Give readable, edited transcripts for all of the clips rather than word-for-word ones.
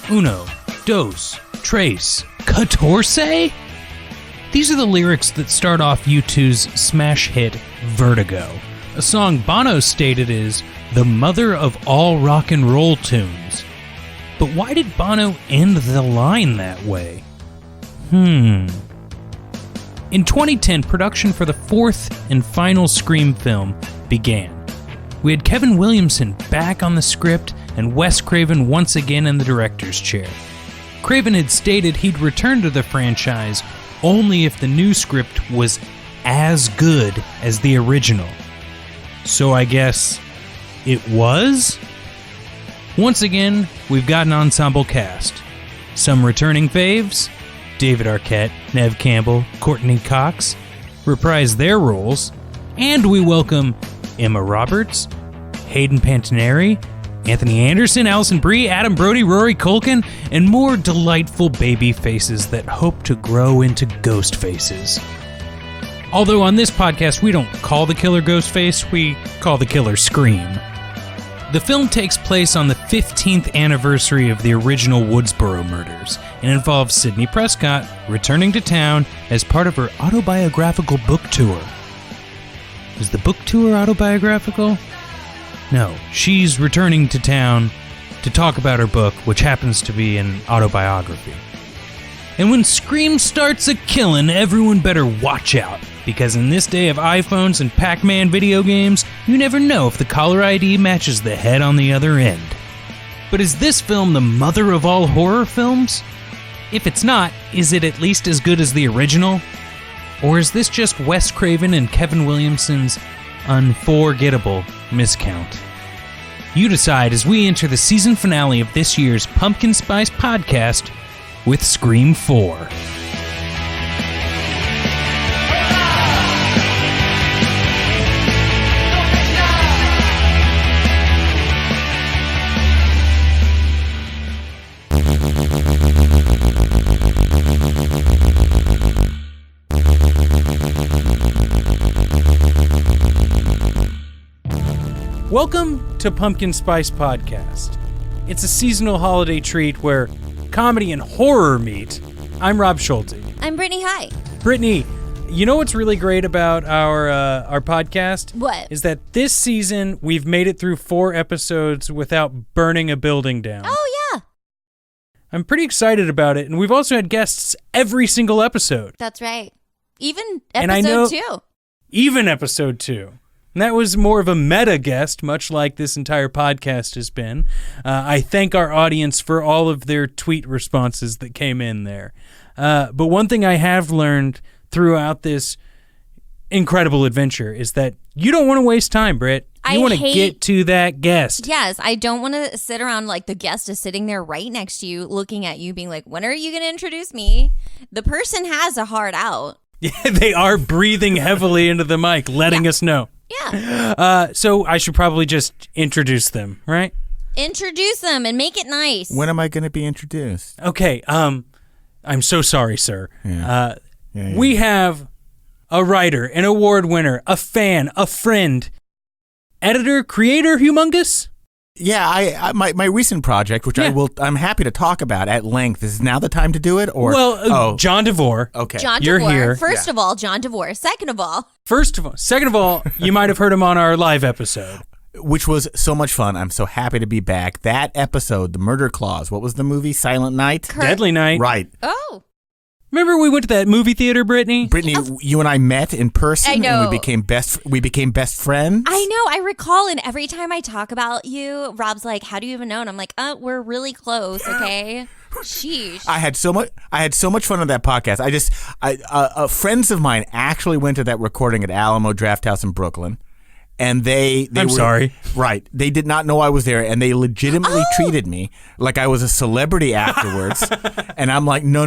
uno, dos, tres, catorce? These are the lyrics that start off U2's smash hit, Vertigo, a song Bono stated is the mother of all rock and roll tunes. But why did Bono end the line that way? In 2010, production for the fourth and final Scream film began. We had Kevin Williamson back on the script and Wes Craven once again in the director's chair. Craven had stated he'd return to the franchise only if the new script was as good as the original. So I guess it was? Once again, we've got an ensemble cast. Some returning faves, David Arquette, Neve Campbell, Courtney Cox, reprise their roles, and we welcome Emma Roberts, Hayden Panettiere, Anthony Anderson, Alison Brie, Adam Brody, Rory Culkin, and more delightful baby faces that hope to grow into ghost faces. Although on this podcast we don't call the killer Ghostface, we call the killer Scream. The film takes place on the 15th anniversary of the original Woodsboro murders and involves Sidney Prescott returning to town as part of her autobiographical book tour. Is the book tour autobiographical? No, she's returning to town to talk about her book, which happens to be an autobiography. And when Scream starts a killin', everyone better watch out, because in this day of iPhones and Pac-Man video games, you never know if the caller ID matches the head on the other end. But is this film the mother of all horror films? If it's not, is it at least as good as the original? Or is this just Wes Craven and Kevin Williamson's unforgettable miscount? You decide as we enter the season finale of this year's Pumpkin Spice podcast with Scream 4. Welcome to Pumpkin Spice Podcast. It's a seasonal holiday treat where comedy and horror meet. I'm Rob Schulte. I'm Brittany. Hi. Brittany, you know what's really great about our podcast? What? Is that this season we've made it through 4 episodes without burning a building down. Oh, yeah. I'm pretty excited about it, and we've also had guests every single episode. That's right. Even And I episode know- 2. Even episode 2. And that was more of a meta guest, much like this entire podcast has been. I thank our audience for all of their tweet responses that came in there. But one thing I have learned throughout this incredible adventure is that you don't want to waste time, Britt. You want to get to that guest. Yes, I don't want to sit around like the guest is sitting there right next to you, looking at you, being like, when are you going to introduce me? The person has a heart out. Yeah, they are breathing heavily into the mic, letting us know. Yeah. So I should probably just introduce them, right? Introduce them and make it nice. When am I going to be introduced? Okay. I'm so sorry, sir. Yeah. We have a writer, an award winner, a fan, a friend, editor, creator, Humungus. Yeah, I my recent project, which I'm happy to talk about at length. Is now the time to do it, or John DeVore. Okay, John You're DeVore. here. First of all, John DeVore. Second of all, you might have heard him on our live episode, which was so much fun. I'm so happy to be back. That episode, The Murder Clause. What was the movie? Silent Night. Deadly Night. Right. oh, Remember we went to that movie theater, Brittany? Brittany, you and I met in person. I know. And we became best friends. I know. I recall, and every time I talk about you, Rob's like, "How do you even know?" And I'm like, we're really close, okay?" Sheesh. I had so much fun on that podcast. Friends of mine actually went to that recording at Alamo Drafthouse in Brooklyn. And I'm sorry. Right. They did not know I was there, and they legitimately treated me like I was a celebrity afterwards. And I'm like, no.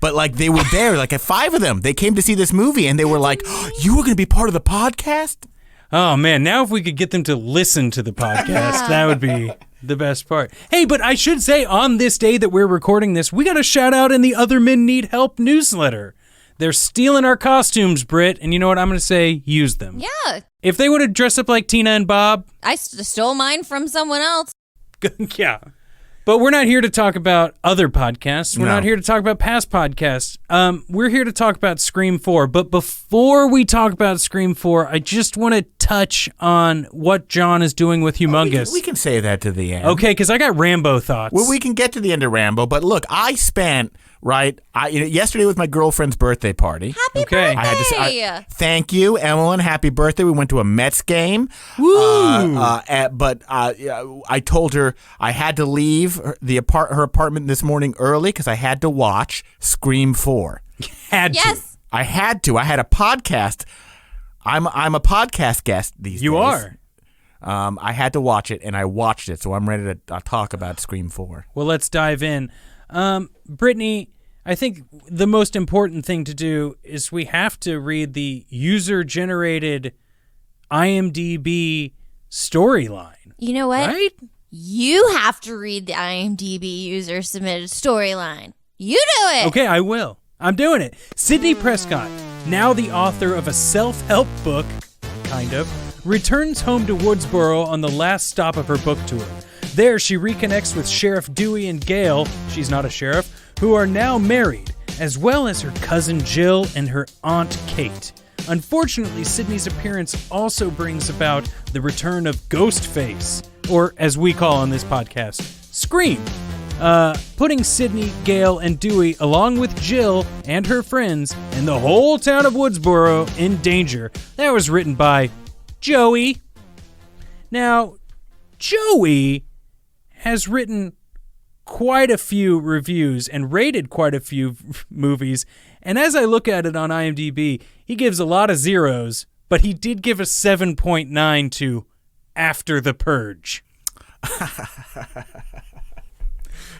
But like they were there, like at 5 of them. They came to see this movie, and they were like, you were going to be part of the podcast? Oh, man. Now if we could get them to listen to the podcast, that would be the best part. Hey, but I should say on this day that we're recording this, we got a shout out in the Other Men Need Help newsletter. They're stealing our costumes, Britt, and you know what I'm going to say? Use them. Yeah. If they would have dressed up like Tina and Bob. I stole mine from someone else. Yeah. But we're not here to talk about other podcasts. We're No. not here to talk about past podcasts. We're here to talk about Scream 4. But before we talk about Scream 4, I just want to touch on what John is doing with Humungus. We can say that to the end. Okay, because I got Rambo thoughts. Well, we can get to the end of Rambo, but look, I spent, yesterday was my girlfriend's birthday party. Happy Okay. birthday! I had to thank you, Emmeline. Happy birthday. We went to a Mets game. Woo! But I told her I had to leave her apartment this morning early because I had to watch Scream 4. Had to. Yes. I had to. I had a podcast. I'm a podcast guest these days. You are. I had to watch it, and I watched it, so I'm ready to talk about Scream 4. Well, let's dive in. Brittany, I think the most important thing to do is we have to read the user-generated IMDb storyline. You know what? Right? You have to read the IMDb user-submitted storyline. You do it! Okay, I will. I'm doing it. Sydney Prescott, now the author of a self-help book, kind of, returns home to Woodsboro on the last stop of her book tour. There, she reconnects with Sheriff Dewey and Gail, she's not a sheriff, who are now married, as well as her cousin Jill and her aunt Kate. Unfortunately, Sydney's appearance also brings about the return of Ghostface, or as we call on this podcast, Scream. Putting Sydney, Gail, and Dewey, along with Jill and her friends, and the whole town of Woodsboro in danger. That was written by Joey. Now, Joey has written quite a few reviews and rated quite a few movies, and as I look at it on IMDb, he gives a lot of zeros, but he did give a 7.9 to After the Purge.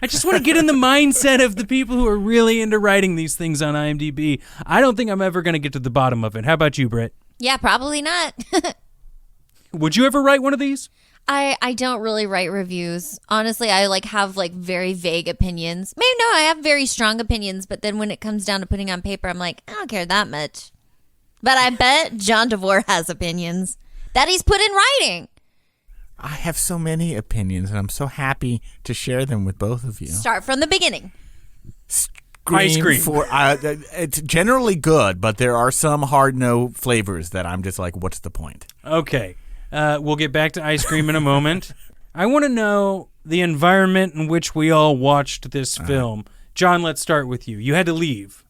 I just want to get in the mindset of the people who are really into writing these things on IMDb. I don't think I'm ever going to get to the bottom of it. How about you, Britt? Yeah, probably not. Would you ever write one of these? I don't really write reviews. Honestly, I have very vague opinions. Maybe no, I have very strong opinions, but then when it comes down to putting on paper, I'm like, I don't care that much. But I bet John DeVore has opinions that he's put in writing. I have so many opinions, and I'm so happy to share them with both of you. Start from the beginning. Ice cream. It's generally good, but there are some hard no flavors that I'm just like, what's the point? Okay. We'll get back to ice cream in a moment. I want to know the environment in which we all watched this film. John, let's start with you. You had to leave.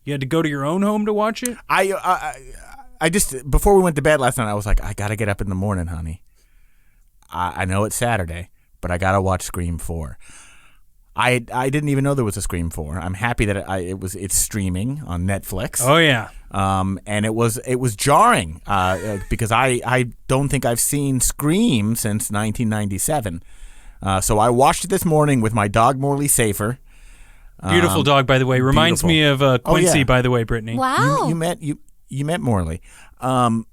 You had to go to your own home to watch it? I just, before we went to bed last night, I was like, I got to get up in the morning, honey. I know it's Saturday, but I got to watch Scream 4. I didn't even know there was a Scream 4. I'm happy that it's streaming on Netflix. Oh, yeah. And it was jarring because I don't think I've seen Scream since 1997. So I watched it this morning with my dog Morley Safer. Beautiful dog, by the way. Reminds me of Quincy, by the way, Brittany. Wow. You met Morley. And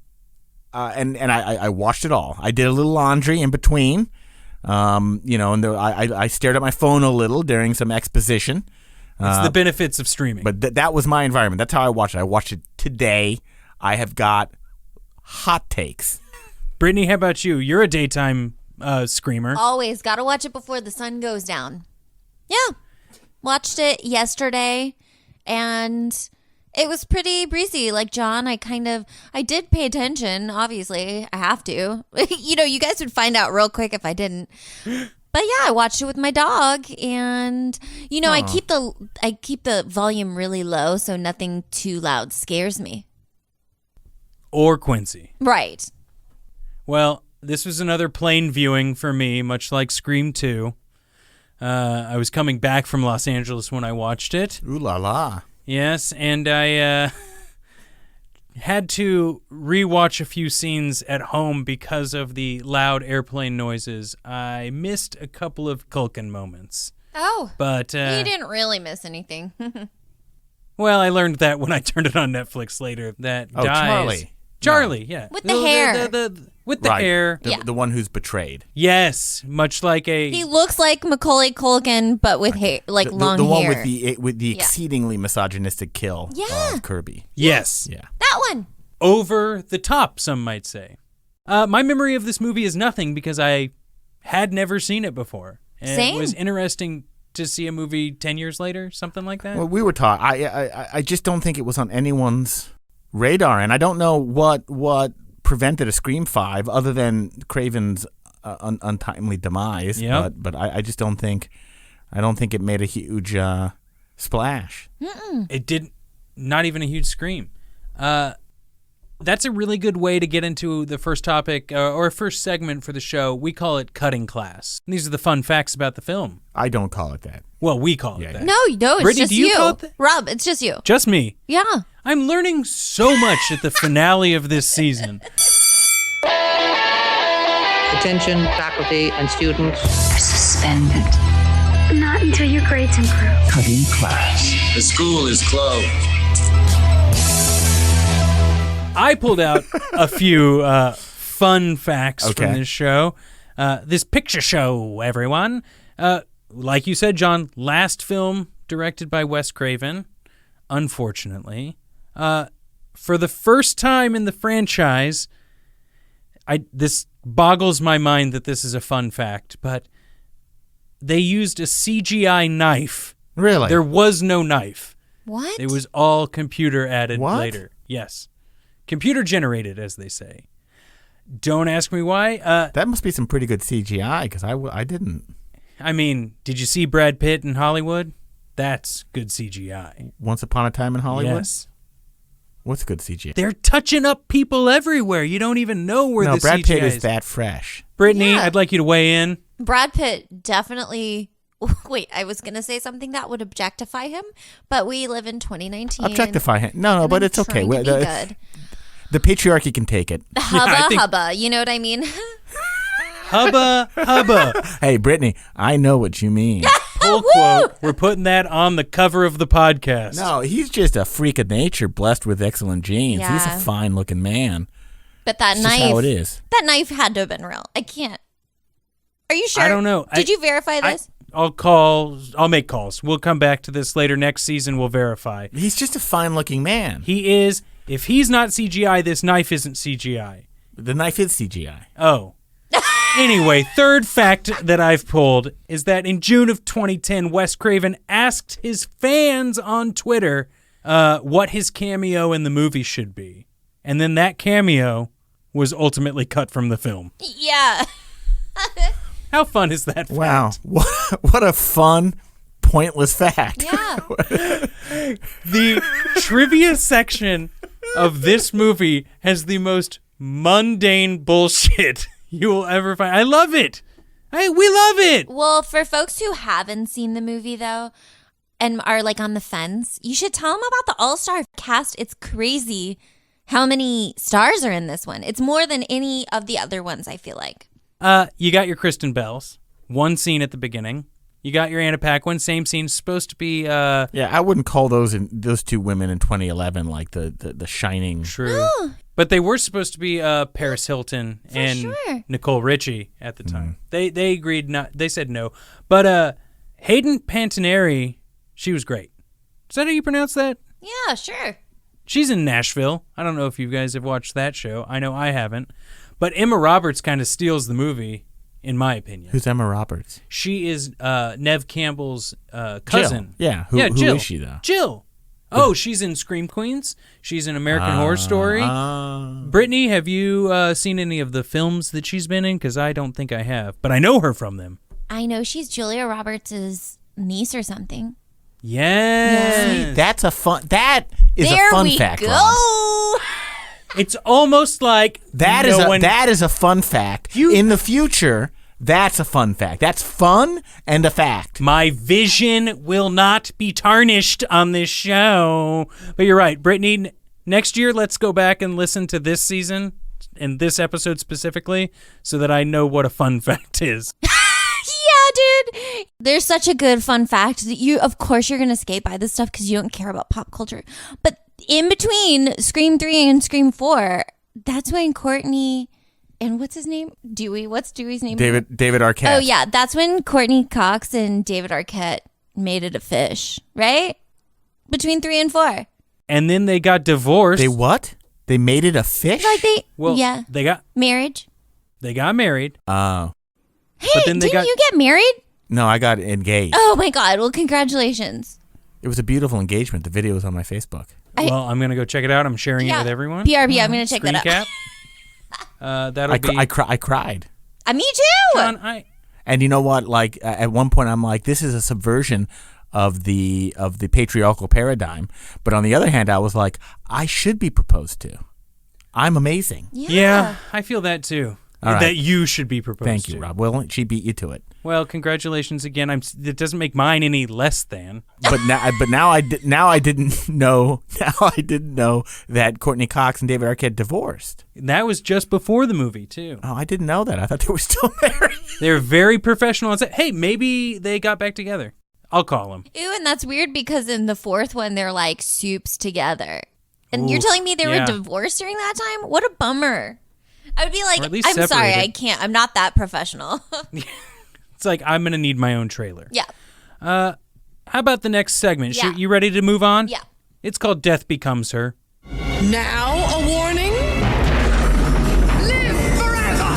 I watched it all. I did a little laundry in between. And I stared at my phone a little during some exposition. It's the benefits of streaming. But that was my environment. That's how I watched it. I watched it today. I have got hot takes. Brittany, how about you? You're a daytime screamer. Always got to watch it before the sun goes down. Yeah. Watched it yesterday, and it was pretty breezy. Like John, I did pay attention. Obviously, I have to. You guys would find out real quick if I didn't. But yeah, I watched it with my dog, and I keep the volume really low so nothing too loud scares me. Or Quincy. Right. Well, this was another plain viewing for me, much like Scream 2. I was coming back from Los Angeles when I watched it. Ooh la la. Yes, and I had to rewatch a few scenes at home because of the loud airplane noises. I missed a couple of Culkin moments. Oh, but you didn't really miss anything. Well, I learned that when I turned it on Netflix later. That dies. Charlie, yeah. With the hair. With the hair. The one who's betrayed. Yes, much like He looks like Macaulay Culkin, but with hair, long hair. The one with the exceedingly misogynistic kill of Kirby. Yes. Yeah. That one. Over the top, some might say. My memory of this movie is nothing because I had never seen it before. Same. It was interesting to see a movie 10 years later, something like that. Well, we were taught. I just don't think it was on anyone's radar, and I don't know what prevented a Scream 5 other than Craven's untimely demise. Yep. But I just don't think it made a huge splash. It did not even a huge scream. That's a really good way to get into the first topic or first segment for the show. We call it Cutting Class. And these are the fun facts about the film. I don't call it that. Well, we call it that. No, it's Brittany, just do you call it that? Rob, it's just you. Just me. Yeah. I'm learning so much at the finale of this season. Attention, faculty and students. You're suspended. Not until your grades improve. Cutting class. The school is closed. I pulled out a few fun facts from this show. This picture show, everyone. Like you said, John, last film directed by Wes Craven, unfortunately. For the first time in the franchise, this boggles my mind that this is a fun fact, but they used a CGI knife. Really? There was no knife. What? It was all computer added What? later. Yes. Computer generated, as they say. Don't ask me why. That must be some pretty good CGI because I didn't. I mean, did you see Brad Pitt in Hollywood? That's good CGI. Once Upon a Time in Hollywood? Yes. What's good CGI? They're touching up people everywhere. You don't even know where the Brad CGI Pitt is. is that fresh. Brittany, Yeah. I'd like you to weigh in. Brad Pitt definitely. Wait, I was going to say something that would objectify him, but we live in 2019. Objectify him. No, and but I'm it's okay. trying to be The, good. the patriarchy can take it. Hubba hubba, you know what I mean? Hubba, hubba. Hey, Brittany, I know what you mean. Pull quote. We're putting that on the cover of the podcast. No, he's just a freak of nature, blessed with excellent genes. He's Yeah. a fine-looking man. But that It's knife, just how it is. that knife had to have been real. I can't. Are you sure? I don't know. Did you verify this? I'll make calls. We'll come back to this later. Next season, we'll verify. He's just a fine-looking man. He is. If he's not CGI, this knife isn't CGI. The knife is CGI. Oh. Anyway, third fact that I've pulled is that in June of 2010, Wes Craven asked his fans on Twitter what his cameo in the movie should be. And then that cameo was ultimately cut from the film. Yeah. How fun is that fact? Wow. What a fun, pointless fact. Yeah. The trivia section of this movie has the most mundane bullshit you will ever find. I love it. We love it. Well, for folks who haven't seen the movie, though, and are like on the fence, you should tell them about the all-star cast. It's crazy how many stars are in this one. It's more than any of the other ones, I feel like. You got your Kristen Bells. One scene at the beginning. You got your Anna Paquin. Same scene. Supposed to be Yeah, I wouldn't call those two women in 2011 like the shining. true. But they were supposed to be Paris Hilton and sure. Nicole Richie at the time. They agreed not. They said no. But Hayden Panettiere, she was great. Is that how you pronounce that? Yeah, sure. She's in Nashville. I don't know if you guys have watched that show. I know I haven't. But Emma Roberts kind of steals the movie, in my opinion. Who's Emma Roberts? She is Nev Campbell's cousin. Jill. Yeah. Who Jill. is she, though? Jill. Oh, she's in Scream Queens. She's in American Horror Story. Brittany, have you seen any of the films that she's been in? Because I don't think I have, but I know her from them. I know she's Julia Roberts' niece or something. Yes. That is There a fun we fact, go. Rob. It's almost like That is a fun fact. In the future, that's a fun fact. That's fun and a fact. my vision will not be tarnished on this show. But you're right, Brittany. Next year, let's go back and listen to this season and this episode specifically so that I know what a fun fact is. Yeah, dude. There's such a good fun fact that of course you're going to skate by this stuff because you don't care about pop culture. But in between Scream 3 and Scream 4, that's when Courtney and what's his name? Dewey. What's Dewey's name? David Arquette. Oh, yeah. That's when Courtney Cox and David Arquette made it a fish, right? Between 3 and 4. And then they got divorced. They what? They made it a fish? Yeah. They got Marriage. married. Oh. Hey, But then they didn't got- you get married? No, I got engaged. Oh my God! Well, congratulations. It was a beautiful engagement. The video is on my Facebook. Well, I'm going to go check it out. I'm sharing it with everyone. BRB, I'm going to check Screen that out. cap. That'll be... I cried. Me too. John, And you know what? Like at one point, I'm like, this is a subversion of the patriarchal paradigm. But on the other hand, I was like, I should be proposed to. I'm amazing. Yeah, I feel that too. All right. That you should be proposed Thank to. you, Rob. Well, she beat you to it. Well, congratulations again. It doesn't make mine any less than. But now I didn't know. Now I didn't know that Courtney Cox and David Arquette divorced. That was just before the movie too. Oh, I didn't know that. I thought they were still married. They're very professional and said, "Hey, maybe they got back together." I'll call them. Ew, and that's weird because in the fourth one, they're like soups together. And you're Ooh, telling me they yeah. were divorced during that time? What a bummer. I would be like, Or at least I'm sorry, separated. I can't. I'm not that professional. It's like I'm gonna need my own trailer. Yeah. How about the next segment? Yeah. You ready to move on? Yeah. It's called Death Becomes Her. Now a warning. Live forever.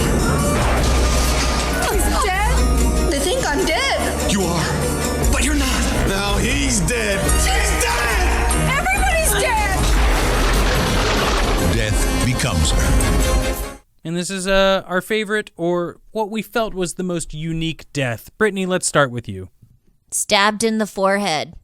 He's dead? They think I'm dead. You are, but you're not. Now he's dead. He's dead! Everybody's dead. Death becomes her. And this is our favorite, or what we felt was the most unique death. Brittany, let's start with you. Stabbed in the forehead.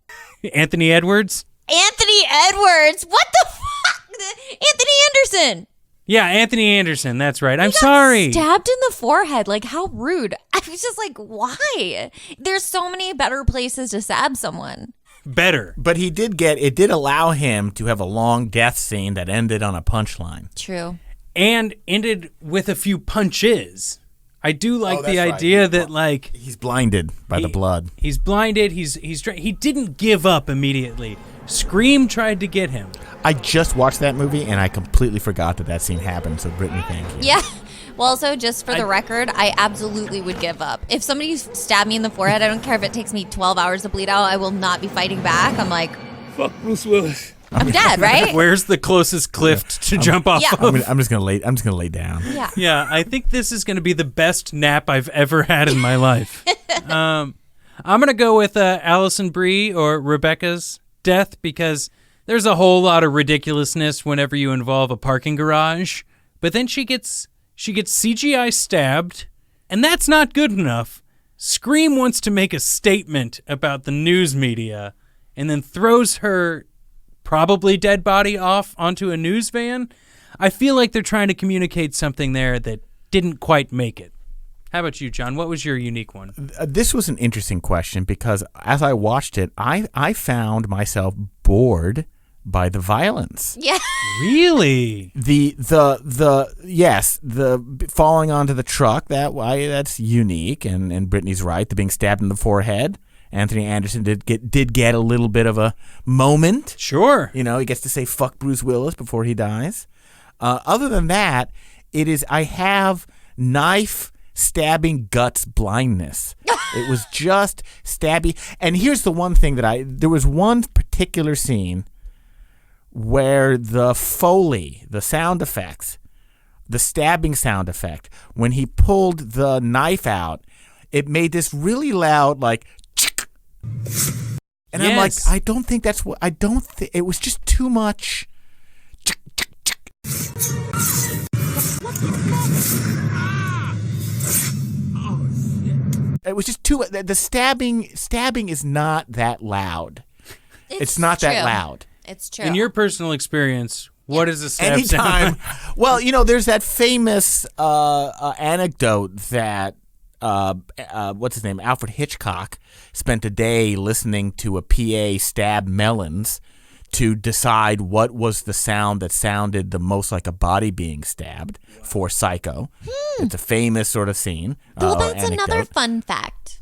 Anthony Edwards? Anthony Edwards. What the fuck? Anthony Anderson. Yeah, Anthony Anderson. That's right. I'm sorry. Stabbed in the forehead. Like, how rude. I was just like, why? There's so many better places to stab someone. Better. But it did allow him to have a long death scene that ended on a punchline. True. And ended with a few punches. I do like Oh, the that's right. idea that, like... He's blinded by the blood. He's blinded. He didn't give up immediately. Scream tried to get him. I just watched that movie and I completely forgot that scene happened. So Brittany, thank you. Yeah. Well, also, just for the record, I absolutely would give up. If somebody stabbed me in the forehead, I don't care if it takes me 12 hours to bleed out, I will not be fighting back. I'm like, Fuck Bruce Willis. I'm dead, right? Where's the closest cliff to jump off Yeah. of? I'm just gonna lay down. Yeah. Yeah, I think this is going to be the best nap I've ever had in my life. I'm going to go with Alison Brie or Rebecca's death because there's a whole lot of ridiculousness whenever you involve a parking garage. But then she gets CGI stabbed, and that's not good enough. Scream wants to make a statement about the news media and then throws her probably dead body off onto a news van. I feel like they're trying to communicate something there that didn't quite make it. How about you, John? What was your unique one? This was an interesting question because as I watched it, I found myself bored by the violence. Yeah. Really? The falling onto the truck, that's unique, and Brittany's right. The being stabbed in the forehead. Anthony Anderson did get a little bit of a moment. Sure. You know, he gets to say "fuck Bruce Willis" before he dies. Other than that, I have knife stabbing guts blindness. It was just stabby. And here's the one thing there was one particular scene where the Foley, the sound effects, the stabbing sound effect, when he pulled the knife out, it made this really loud like. And I'm like, I don't think that's what. It was just too much. It was just too. The stabbing is not that loud. It's not true. that loud. It's true. In your personal experience, what is a stab Anytime. sound? Well, there's that famous anecdote that what's his name? Alfred Hitchcock spent a day listening to a PA stab melons to decide what was the sound that sounded the most like a body being stabbed for Psycho. It's a famous sort of scene. Well, that's anecdote. another fun fact.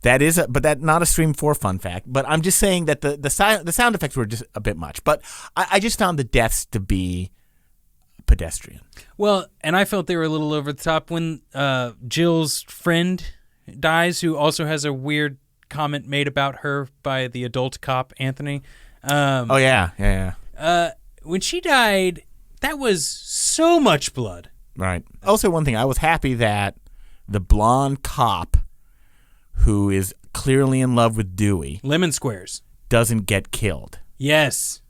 That is, but not a Stream 4 fun fact. But I'm just saying that the sound effects were just a bit much. But I just found the deaths to be pedestrian. Well, and I felt they were a little over the top when Jill's friend dies, who also has a weird comment made about her by the adult cop, Anthony. Oh, yeah. When she died, that was so much blood. Right. Also, one thing, I was happy that the blonde cop who is clearly in love with Dewey, Lemon squares. doesn't get killed. Yes.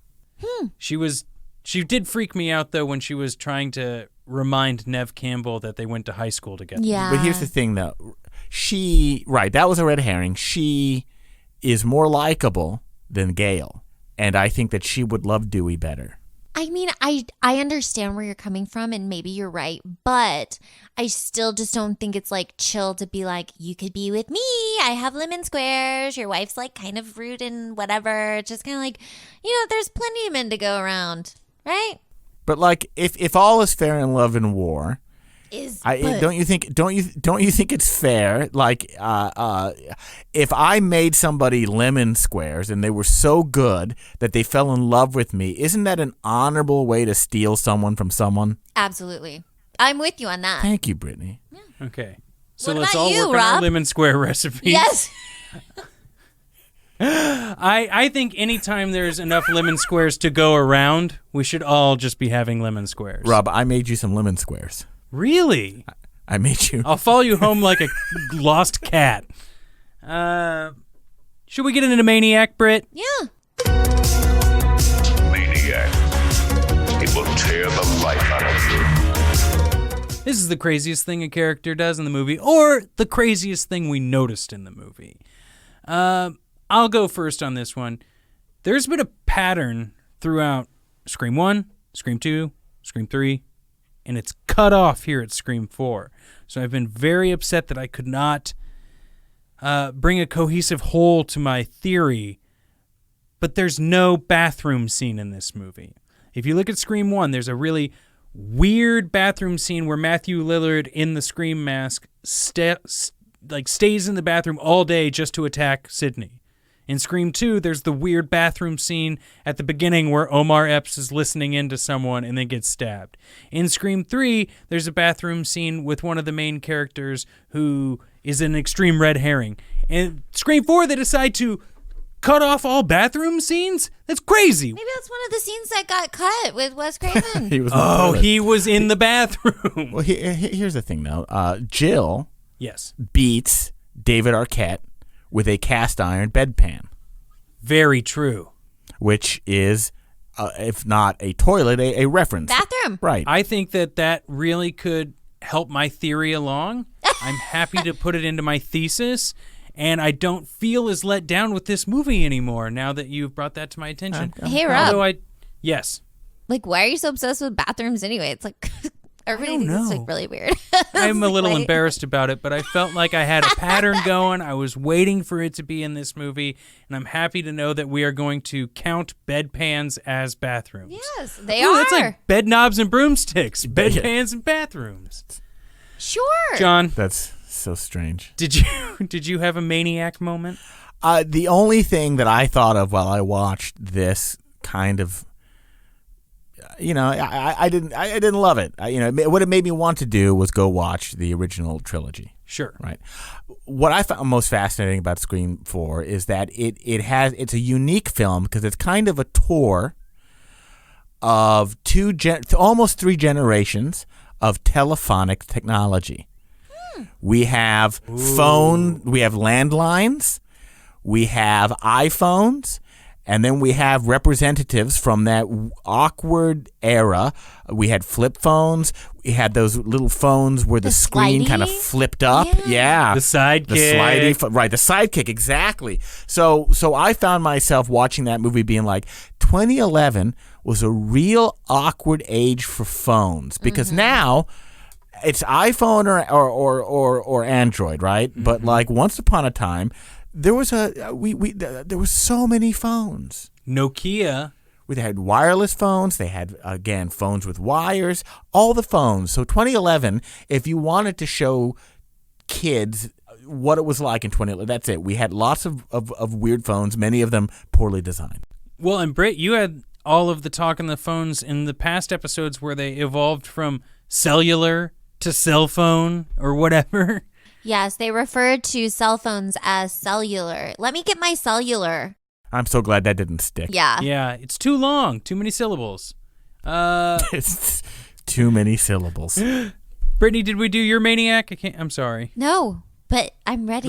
She did freak me out, though, when she was trying to remind Nev Campbell that they went to high school together. Yeah. But here's the thing, though. That was a red herring. She is more likable than Gail, and I think that she would love Dewey better. I mean, I understand where you're coming from, and maybe you're right, but I still just don't think it's like chill to be like, you could be with me. I have lemon squares. Your wife's like kind of rude and whatever. It's just kind of like, there's plenty of men to go around, right? But like, if all is fair in love and war, don't you think it's fair? Like, if I made somebody lemon squares and they were so good that they fell in love with me, isn't that an honorable way to steal someone from someone? Absolutely. I'm with you on that. Thank you, Brittany. Okay. So What let's about all you, work on our Rob? lemon square recipes. Yes. I think anytime there's enough lemon squares to go around, we should all just be having lemon squares. Rob, I made you some lemon squares. Really? I made you. I'll follow you home like a lost cat. Should we get into Maniac, Britt? Yeah. Maniac. It will tear the life out of you. This is the craziest thing a character does in the movie, or the craziest thing we noticed in the movie. I'll go first on this one. There's been a pattern throughout Scream 1, Scream 2, Scream 3, and it's cut off here at Scream 4. So I've been very upset that I could not bring a cohesive whole to my theory, but there's no bathroom scene in this movie. If you look at Scream 1, there's a really weird bathroom scene where Matthew Lillard in the Scream mask stays in the bathroom all day just to attack Sidney. In Scream 2, there's the weird bathroom scene at the beginning where Omar Epps is listening in to someone and then gets stabbed. In Scream 3, there's a bathroom scene with one of the main characters who is an extreme red herring. In Scream 4, they decide to cut off all bathroom scenes? That's crazy. Maybe that's one of the scenes that got cut with Wes Craven. He was in the bathroom. Well, here's the thing, though. Jill Yes. beats David Arquette with a cast iron bedpan, Very true. which is, if not a toilet, a reference. Bathroom. Right. I think that really could help my theory along. I'm happy to put it into my thesis, and I don't feel as let down with this movie anymore now that you've brought that to my attention. Hey, Rob. Although yes. Like, why are you so obsessed with bathrooms anyway? It's like, everybody thinks it's like really weird. I'm a little Wait. embarrassed about it, but I felt like I had a pattern going. I was waiting for it to be in this movie, and I'm happy to know that we are going to count bedpans as bathrooms. Yes, they Ooh, are. That's like bed knobs and broomsticks, bedpans and bathrooms. Sure. John, That's so strange. did you have a maniac moment? The only thing that I thought of while I watched this kind of, I didn't love it. What it made me want to do was go watch the original trilogy. Sure. Right. What I found most fascinating about Scream 4 is that it's a unique film because it's kind of a tour of almost three generations of telephonic technology. We have we have landlines, we have iPhones, and then we have representatives from that awkward era. We had flip phones. We had those little phones where the screen slidey? kind of flipped up. Yeah. The sidekick. The slidey, right, the sidekick, exactly. So I found myself watching that movie being like, 2011 was a real awkward age for phones because now it's iPhone or Android, right? But like once upon a time, there was there were so many phones. Nokia. They had wireless phones. They had, again, phones with wires, all the phones. So 2011, if you wanted to show kids what it was like in 2011, that's it. We had lots of weird phones, many of them poorly designed. Well, and Britt, you had all of the talk on the phones in the past episodes where they evolved from cellular to cell phone or whatever. Yes, they referred to cell phones as cellular. Let me get my cellular. I'm so glad that didn't stick. Yeah. Yeah, it's too long, too many syllables. It's too many syllables. Brittany, did we do your maniac? I'm sorry. No, but I'm ready.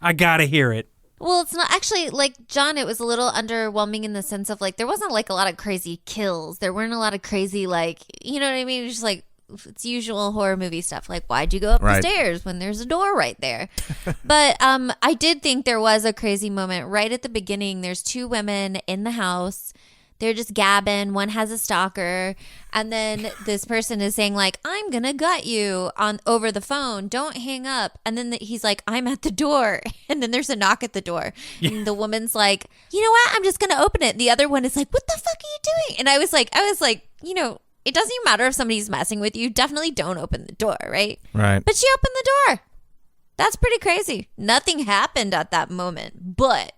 I gotta hear it. Well, it's not actually like John. It was a little underwhelming in the sense of like there wasn't like a lot of crazy kills. There weren't a lot of crazy like you know what I mean. It's just like it's usual horror movie stuff. Like why'd you go up the stairs when there's a door right there? But I did think there was a crazy moment right at the beginning. There's two women in the house. They're just gabbing. One has a stalker, and then this person is saying like, "I'm gonna gut you" on over the phone. Don't hang up. And then he's like, "I'm at the door," and then there's a knock at the door, and the woman's like, "You know what? I'm just gonna open it." And the other one is like, "What the fuck are you doing?" And I was like, you know, it doesn't even matter if somebody's messing with you. Definitely don't open the door, right? Right. But she opened the door. That's pretty crazy. Nothing happened at that moment, but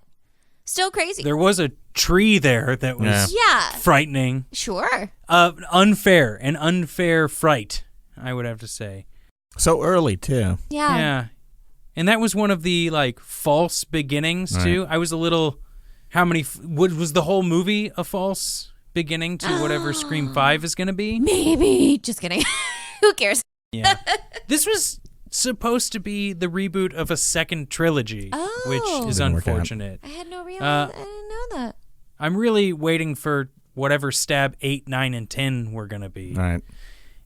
still crazy. There was a tree there that was frightening. Sure. An unfair fright, I would have to say. So early, too. Yeah. And that was one of the, like, false beginnings, too. I was a little, was the whole movie a false beginning to whatever Scream 5 is going to be? Maybe. Just kidding. Who cares? Yeah. This was supposed to be the reboot of a second trilogy, which is unfortunate. I had no real. I didn't know that. I'm really waiting for whatever stab 8, 9, and 10 were going to be. All right.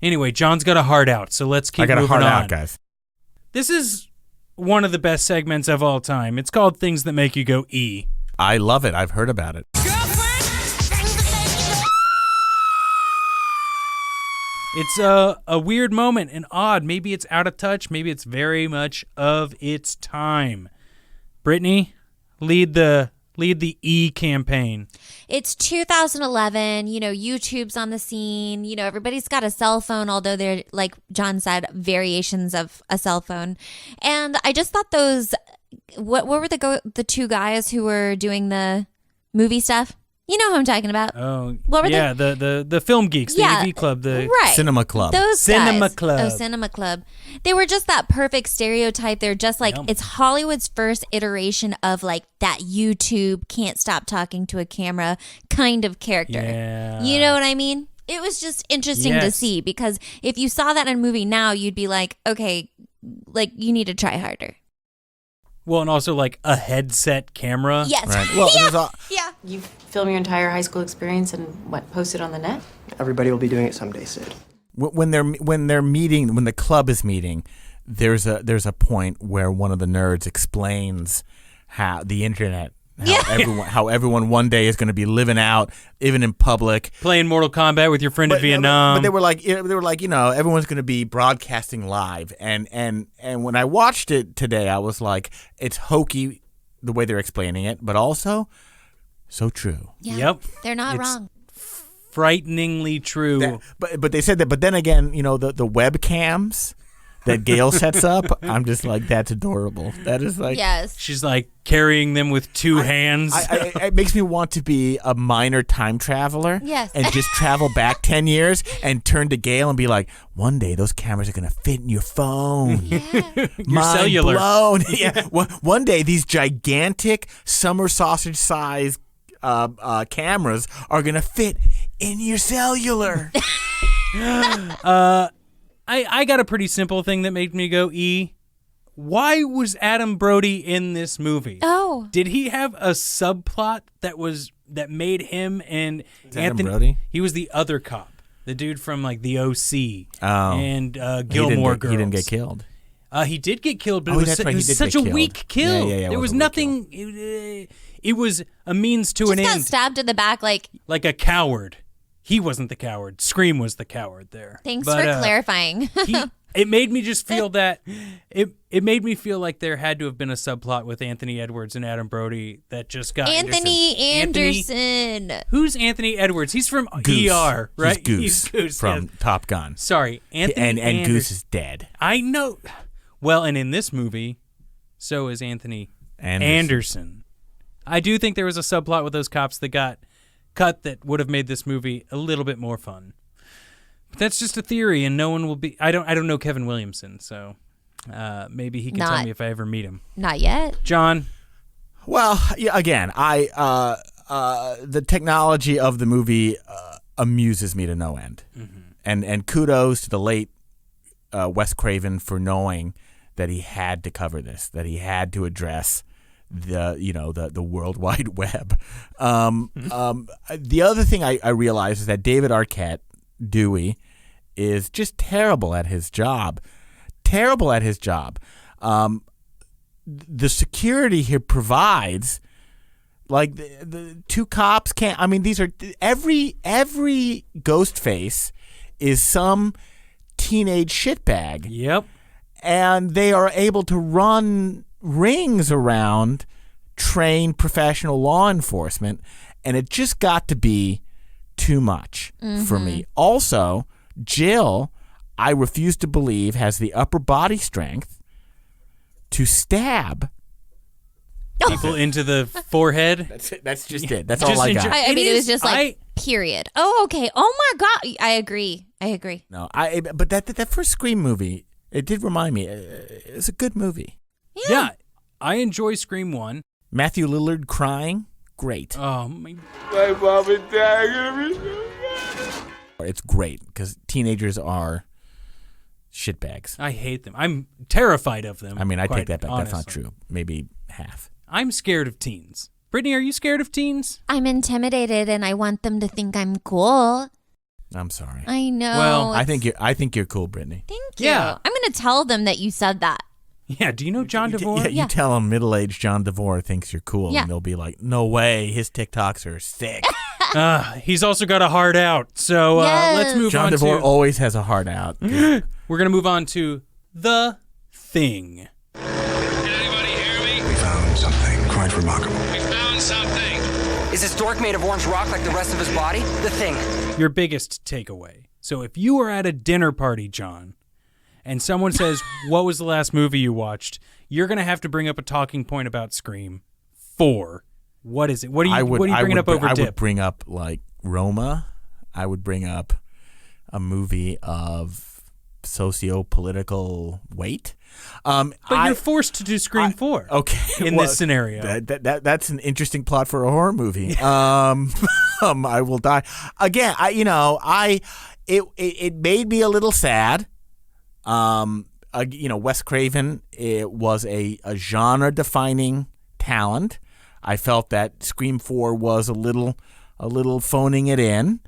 Anyway, John's got a heart out, so let's keep moving on. I got a heart out, guys. This is one of the best segments of all time. It's called Things That Make You Go E. I love it. I've heard about it. It's a weird moment and odd. Maybe it's out of touch. Maybe it's very much of its time. Brittany, lead the E campaign. It's 2011. You know, YouTube's on the scene. You know, everybody's got a cell phone, although they're, like John said, variations of a cell phone. And I just thought those, what were the two guys who were doing the movie stuff? You know who I'm talking about. Oh, what were yeah, the film geeks, the AV Club, the Cinema Club. Those Cinema guys. Club. Oh, Cinema Club. They were just that perfect stereotype. They're just like, it's Hollywood's first iteration of like that YouTube can't stop talking to a camera kind of character. Yeah. You know what I mean? It was just interesting to see because if you saw that in a movie now, you'd be like, okay, like you need to try harder. Well, and also like a headset camera. Yes. Right. Well, yeah. You film your entire high school experience and post it on the net? Everybody will be doing it someday, Sid. When they're meeting, when the club is meeting, there's a point where one of the nerds explains how the internet, how everyone one day is going to be living out, even in public, playing Mortal Kombat with your friend in Vietnam. But they were like, you know, everyone's going to be broadcasting live, and when I watched it today, I was like, it's hokey the way they're explaining it, but also so true. Yeah. Yep. They're not wrong. Frighteningly true. But they said that. But then again, you know, the webcams that Gail sets up, I'm just like, that's adorable. That is like, yes. She's like carrying them with two hands. It makes me want to be a minor time traveler. Yes. And just travel back 10 years and turn to Gail and be like, one day those cameras are going to fit in your phone. Yeah. Your cellular. Blown. Yeah. One day these gigantic summer sausage size cameras are going to fit in your cellular. I got a pretty simple thing that made me go E. Why was Adam Brody in this movie? Oh. Did he have a subplot that made him and Anthony? Adam Brody? He was the other cop, the dude from like the OC and Gilmore Girls. He didn't get killed. He did get killed, but Oh, it that's was, right, it he was did such get a killed. weak kill. Yeah, there was a weak nothing. It was a means to an Just got end. stabbed in the back like Like a coward. He wasn't the coward. Scream was the coward there. Thanks for clarifying. It made me just feel that it made me feel like there had to have been a subplot with Anthony Edwards and Adam Brody that just got Anthony Anderson. Who's Anthony Edwards? He's from Goose. ER, right? He's Goose from yes. Top Gun. Sorry, Anthony and Goose is dead. I know. Well, and in this movie, so is Anthony Anderson. I do think there was a subplot with those cops that got cut that would have made this movie a little bit more fun. But that's just a theory, and no one will be. I don't know Kevin Williamson, so maybe he can tell me if I ever meet him. Not yet. John. Well, yeah, again, the technology of the movie amuses me to no end, and kudos to the late Wes Craven for knowing that he had to cover this, that he had to address the World Wide Web. The other thing I realized is that David Arquette, Dewey, is just terrible at his job. Terrible at his job. The security he provides, like the two cops can't. I mean, these are every ghost face is some teenage shitbag. Yep. And they are able to run rings around trained professional law enforcement, and it just got to be too much for me. Also, Jill, I refuse to believe, has the upper body strength to stab people into the forehead. That's it. That's just it. That's all I got. I mean, it was just period. Oh, okay. Oh my God. I agree. No, but that first Scream movie, it did remind me. It's a good movie. Yeah, I enjoy Scream 1. Matthew Lillard crying, great. Oh my mom and dad are gonna be so mad. It's great because teenagers are shitbags. I hate them. I'm terrified of them. I mean, I take that back. Honestly. That's not true. Maybe half. I'm scared of teens. Brittany, are you scared of teens? I'm intimidated, and I want them to think I'm cool. I'm sorry. I know. Well, I think you're cool, Brittany. Thank you. Yeah. I'm going to tell them that you said that. Yeah, do you know John DeVore? You tell them middle-aged John DeVore thinks you're cool, Yeah. and they'll be like, no way, his TikToks are sick. He's also got a heart out. So Yes. let's move John on DeVore to... always has a heart out. We're going to move on to The Thing. Can anybody hear me? We found something quite remarkable. We found something. Is this dork made of orange rock like the rest of his body? The Thing. Your biggest takeaway. So if you were at a dinner party, John, and someone says, what was the last movie you watched? You're going to have to bring up a talking point about Scream 4. What is it? What are you bringing up over Dip? I would bring up, like, Roma. I would bring up a movie of socio-political weight. But you're forced to do Scream 4. Okay. In this scenario. That's an interesting plot for a horror movie. I will die. Again, it made me a little sad. Wes Craven, it was a genre-defining talent. I felt that Scream 4 was a little phoning it in.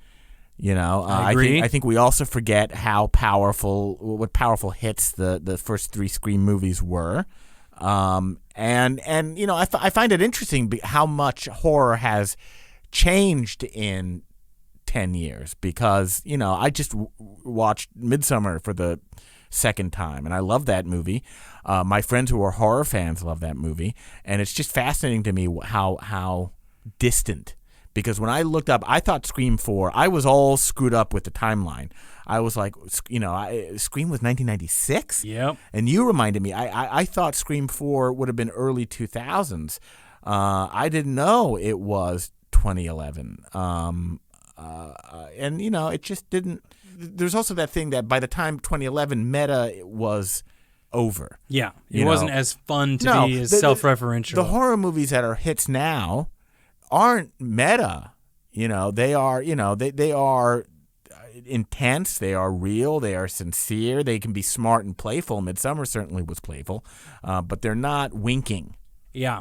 I agree. I think we also forget what powerful hits the first 3 Scream movies were. I find it interesting how much horror has changed in 10 years because, I just watched Midsommar for the second time, and I love that movie. My friends who are horror fans love that movie, and it's just fascinating to me how distant. Because when I looked up, I thought Scream 4, I was all screwed up with the timeline. I was like, Scream was 1996? Yep. And you reminded me, I thought Scream 4 would have been early 2000s. I didn't know it was 2011. It just didn't. There's also that thing that by the time 2011, meta was over. Yeah, it wasn't as fun to be as self-referential. The horror movies that are hits now aren't meta. They are. They are intense. They are real. They are sincere. They can be smart and playful. Midsommar certainly was playful, but they're not winking. Yeah.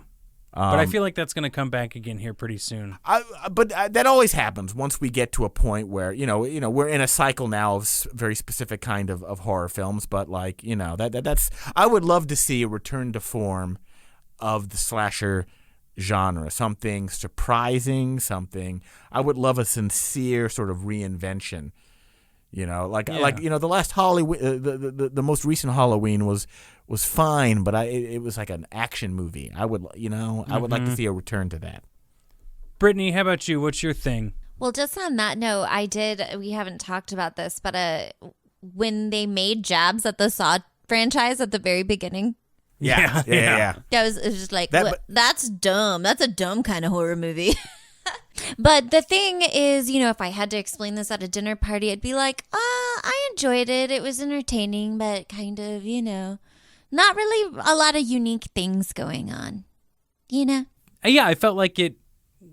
But I feel like that's going to come back again here pretty soon. But that always happens once we get to a point where we're in a cycle now of very specific kind of horror films. But that's I would love to see a return to form of the slasher genre, something surprising, something. I would love a sincere sort of reinvention. The last Halloween, the most recent Halloween was fine, but it was like an action movie. I would like to see a return to that. Brittany, how about you? What's your thing? Well, just on that note, we haven't talked about this, but when they made jabs at the Saw franchise at the very beginning. Yeah. It was just like, that's dumb. That's a dumb kind of horror movie. But the thing is, if I had to explain this at a dinner party, I'd be like, I enjoyed it. It was entertaining, but kind of, not really a lot of unique things going on, Yeah, I felt like it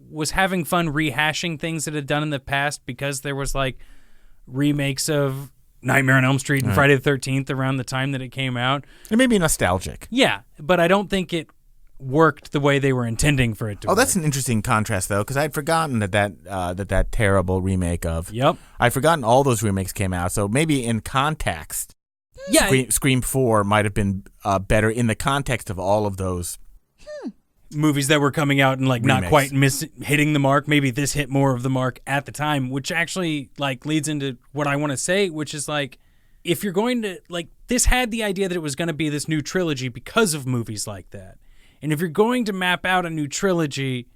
was having fun rehashing things that it had done in the past because there was like remakes of Nightmare on Elm Street and Friday the 13th around the time that it came out. It may be nostalgic. Yeah, but I don't think it worked the way they were intending for it to work. That's an interesting contrast, though, because I'd forgotten that terrible remake of... Yep. I'd forgotten all those remakes came out, so maybe in context, Scream 4 might have been better in the context of all of those... movies that were coming out and like remakes. not quite hitting the mark. Maybe this hit more of the mark at the time, which actually like leads into what I want to say, which is like, if you're going to like, this had the idea that it was going to be this new trilogy because of movies like that. And if you're going to map out a new trilogy,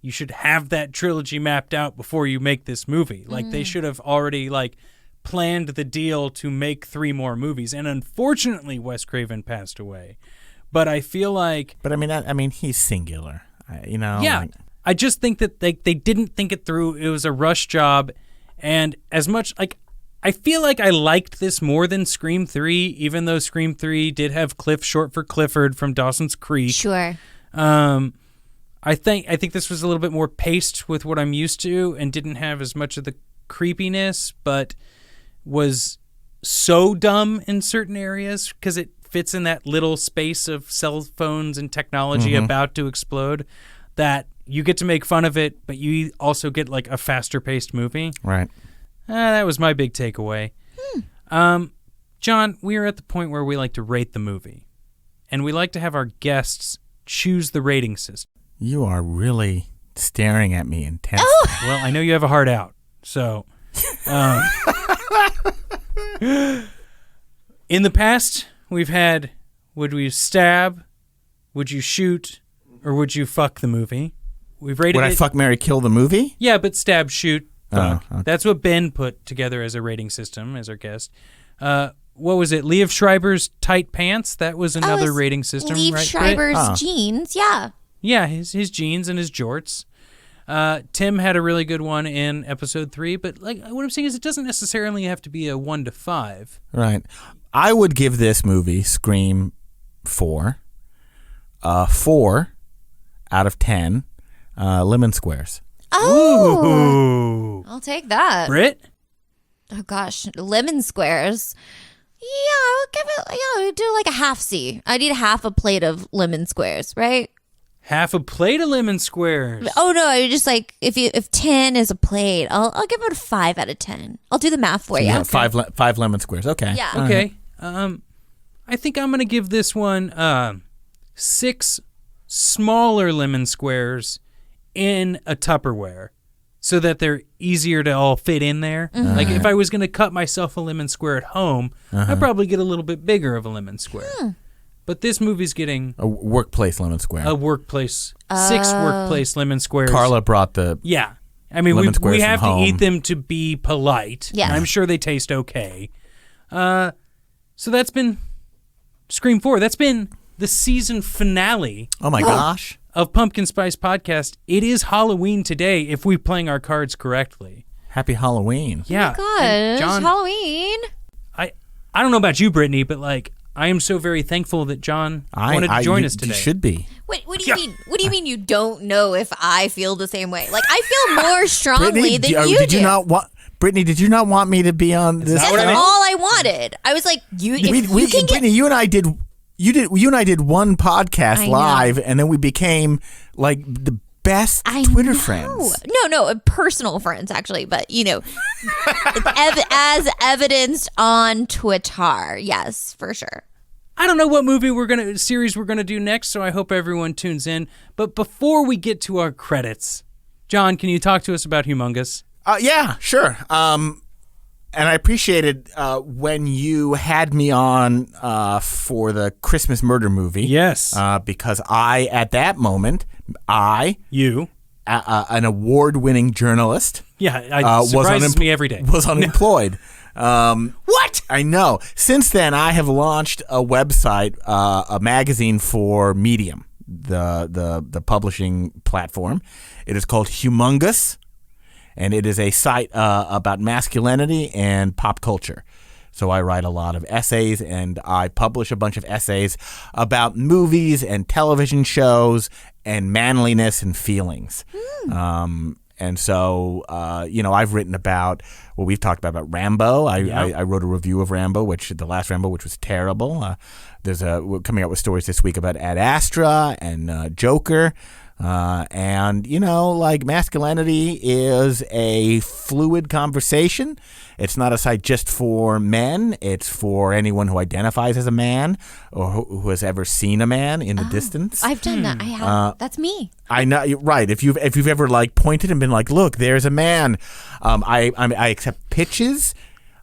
you should have that trilogy mapped out before you make this movie. Like they should have already like planned the deal to make 3 more movies. And unfortunately, Wes Craven passed away. But I feel like... But I mean, he's singular, Yeah. like- I just think that they didn't think it through. It was a rush job. And as much... like, I feel like I liked this more than Scream 3, even though Scream 3 did have Cliff short for Clifford from Dawson's Creek. Sure. I think this was a little bit more paced with what I'm used to and didn't have as much of the creepiness, but was so dumb in certain areas because it fits in that little space of cell phones and technology about to explode that you get to make fun of it, but you also get like a faster paced movie. Right. That was my big takeaway. John, we are at the point where we like to rate the movie, and we like to have our guests choose the rating system. You are really staring at me intensely. Well, I know you have a heart out, so... in the past, we've had, would we stab, would you shoot, or would you fuck the movie? We've rated Would I fuck, marry, kill the movie? Yeah, but stab, shoot, fuck. Okay. That's what Ben put together as a rating system, as our guest. What was it? Liev Schreiber's tight pants? That was another rating system, Liev right? Schreiber's jeans, yeah. Yeah, his jeans and his jorts. Tim had a really good one in episode 3, but like what I'm saying is it doesn't necessarily have to be a 1 to 5. Right. I would give this movie, Scream 4, 4 out of 10 lemon squares. Oh, Ooh. I'll take that. Brit? Oh gosh, lemon squares. Yeah, I'll give it. Yeah, I'll do like a half C. I need half a plate of lemon squares, right? Half a plate of lemon squares. Oh no, I just like if 10 is a plate, I'll give it a 5 out of 10. I'll do the math for you. Yeah, 5 lemon squares. Okay. Yeah. Okay. I think I'm gonna give this one 6 smaller lemon squares in a Tupperware, so that they're easier to all fit in there. Like if I was gonna cut myself a lemon square at home, I'd probably get a little bit bigger of a lemon square. But this movie's getting A workplace lemon square. a workplace, 6 workplace lemon squares. Carla brought the... Yeah. I mean, lemon we squares have from to home. eat them to be polite. Yes. And I'm sure they taste okay. So that's been Scream 4. That's been the season finale Oh my gosh. of Pumpkin Spice Podcast. It is Halloween today if we're playing our cards correctly. Happy Halloween. Yeah. God, And it's John, Halloween. I don't know about you, Brittany, but like I am so very thankful that John wanted to join us today. You should be. What do you mean? What do you mean you don't know if I feel the same way? Like I feel more strongly Brittany, than did you you do. not want... Brittany, did you not want me to be on this? That's what I meant? all I wanted. I was like, you. If you can get, Brittany, you and I did. You and I did one podcast I know. live, and then we became like the best Twitter friends. No, personal friends actually, but you know, as evidenced on Twitter. Yes, for sure. I don't know what series we're gonna do next, so I hope everyone tunes in. But before we get to our credits, John, can you talk to us about Humungus? Yeah, sure. And I appreciated when you had me on for the Christmas murder movie. Yes. Because at that moment, You. an award-winning journalist, Yeah, it surprises me every day. was unemployed. What? I know. Since then, I have launched a website, a magazine for Medium, the publishing platform. It is called Humungus, and it is a site about masculinity and pop culture. So I write a lot of essays, and I publish a bunch of essays about movies and television shows and manliness and feelings. And And so, I've written about, we've talked about Rambo. I wrote a review of Rambo, the last Rambo, which was terrible. We're coming out with stories this week about Ad Astra and Joker. Masculinity is a fluid conversation. It's not a site just for men. It's for anyone who identifies as a man or who has ever seen a man in the distance. I've done that. I have. That's me. I know. Right. If you've ever pointed and been like, look, there's a man. I accept pitches.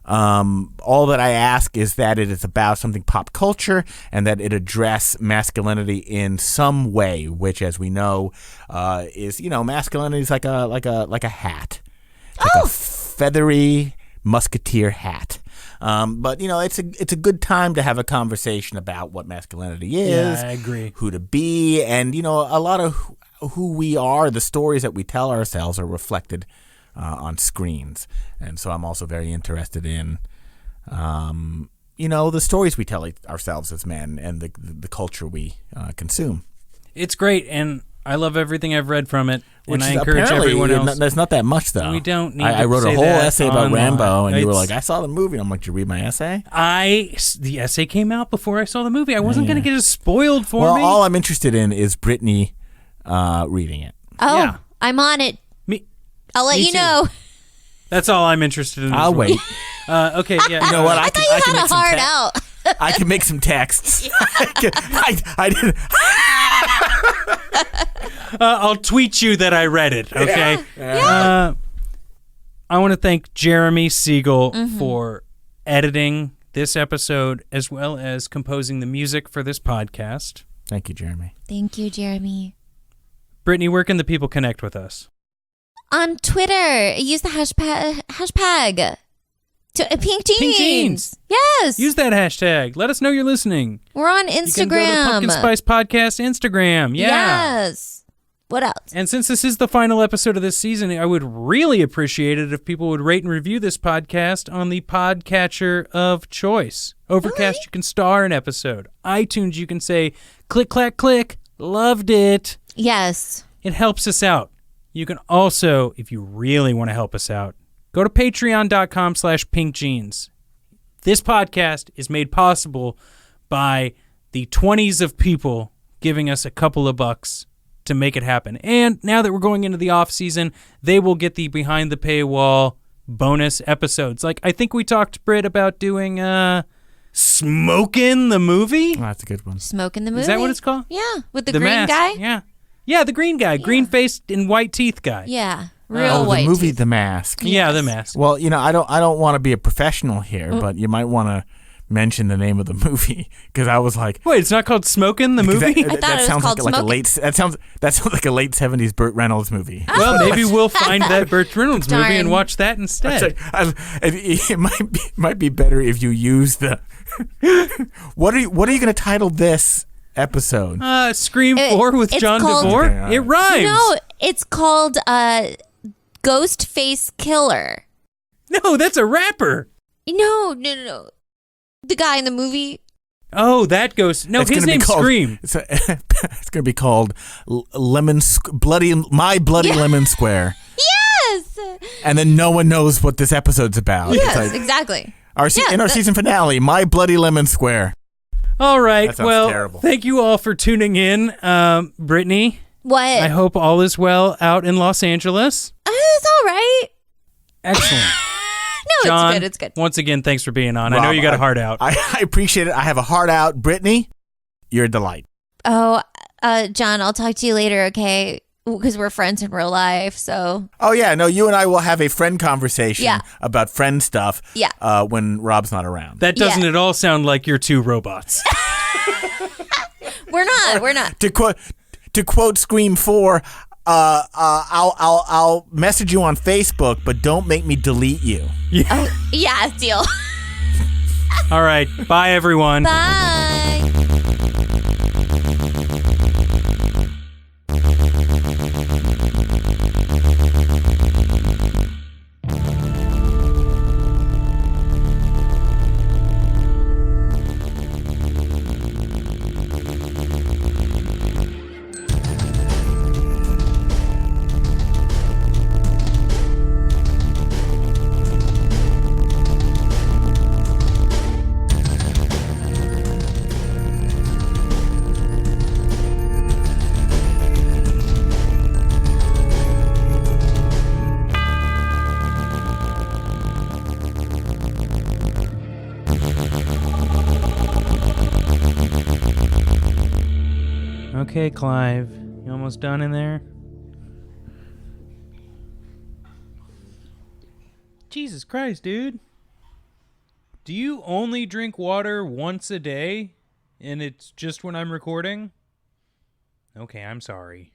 All that I ask is that it is about something pop culture and that it address masculinity in some way, which, as we know, is masculinity is like a hat, like a feathery musketeer hat. But it's a good time to have a conversation about what masculinity is. Yeah, I agree. Who to be, and a lot of who we are, the stories that we tell ourselves are reflected on screens. And so I'm also very interested in, the stories we tell ourselves as men and the culture we consume. It's great, and I love everything I've read from it, and I Which encourage everyone else. There's not that much, though. We don't need I to wrote say a whole that essay about online. Rambo, and you were It's- like, I saw the movie. And I'm like, did you read my essay? The essay came out before I saw the movie. I wasn't going to get it spoiled for me. All I'm interested in is Brittany reading it. Oh, Yeah. I'm on it. Me, I'll let me you too. know. That's all I'm interested in. I'll as well. wait. Okay, yeah. You know what? I thought you had a hard out. I can make some texts. I did. I'll tweet you that I read it, okay? Yeah. I want to thank Jeremy Siegel for editing this episode as well as composing the music for this podcast. Thank you, Jeremy. Thank you, Jeremy. Brittany, where can the people connect with us? On Twitter, use the hashtag Pink Jeans. Pink Jeans. Yes. Use that hashtag. Let us know you're listening. We're on You can Instagram. go to Pumpkin Spice Podcast Instagram. Yeah. Yes. What else? And since this is the final episode of this season, I would really appreciate it if people would rate and review this podcast on the podcatcher of choice. Overcast, you can star an episode. iTunes, you can say, click, clack, click, loved it. Yes. It helps us out. You can also, if you really want to help us out, go to patreon.com/pinkjeans. This podcast is made possible by the 20s of people giving us a couple of bucks to make it happen. And now that we're going into the off season, they will get the behind the paywall bonus episodes. Like, I think we talked, Britt, about doing Smokin' the Movie. Oh, that's a good one. Smoking the movie. Is that what it's called? Yeah. With the The green mask. guy? Yeah. Yeah, the green guy. Green-faced and white teeth guy. Yeah. Real white. The movie teeth. The Mask. Yeah, The Mask. Well, I don't want to be a professional here, but you might want to mention the name of the movie because I was like, Wait, it's not called Smokin' the Movie? I thought it was sounds called like a Smokin'. late. That sounds like a late 70s Burt Reynolds movie. Well, maybe we'll find that Burt Reynolds movie Darn. and watch that instead. It might be better if you use the. What are you going to title this episode? Scream 4 with it's John called- DeVore? Okay, all right. It rhymes. No, it's called Ghostface Killer. No, that's a rapper. No. The guy in the movie. Oh, that goes. No, It's his gonna be name's called- Scream. It's going to be called My Bloody Lemon Square, Yes. and then no one knows what this episode's about. Yes, It's like exactly. in our season finale, My Bloody Lemon Square. All right. That sounds Well, terrible. thank you all for tuning in. Brittany, What? I hope all is well out in Los Angeles. It's all right. Excellent. No, John, it's good. once again, thanks for being on. I know Rob, you got a heart out. I appreciate it. I have a heart out. Brittany, you're a delight. Oh, John, I'll talk to you later, okay? Because we're friends in real life, so. Oh, yeah. No, you and I will have a friend conversation Yeah. about friend stuff when Rob's not around. That doesn't at all sound like you're two robots. We're not. To quote Scream 4, I'll message you on Facebook, but don't make me delete you. Yeah, deal. All right. Bye, everyone. Bye. Okay, Clive. You almost done in there? Jesus Christ, dude. Do you only drink water once a day? And it's just when I'm recording? Okay, I'm sorry.